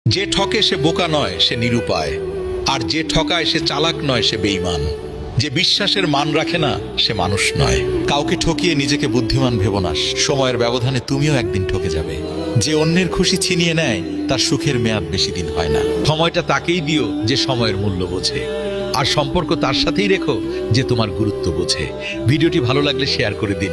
যে ঠকে সে বোকা নয়, সে নিরুপায়। আর যে ঠকায় সে চালাক নয়, সে বেঈমান। যে বিশ্বাসের মান রাখে না, সে মানুষ নয়। কাউকে ঠকিয়ে নিজেকে বুদ্ধিমান ভেবো না, সময়ের ব্যবধানে তুমিও একদিন ঠকে যাবে। যে অন্যের খুশি ছিনিয়ে নেয়, তার সুখের মেয়াদ বেশি দিন হয় না। সময়টা তাকেই দিও যে সময়ের মূল্য বোঝে, আর সম্পর্ক তার সাথেই রেখো যে তোমার গুরুত্ব বোঝে। ভিডিওটি ভালো লাগলে শেয়ার করে দিন।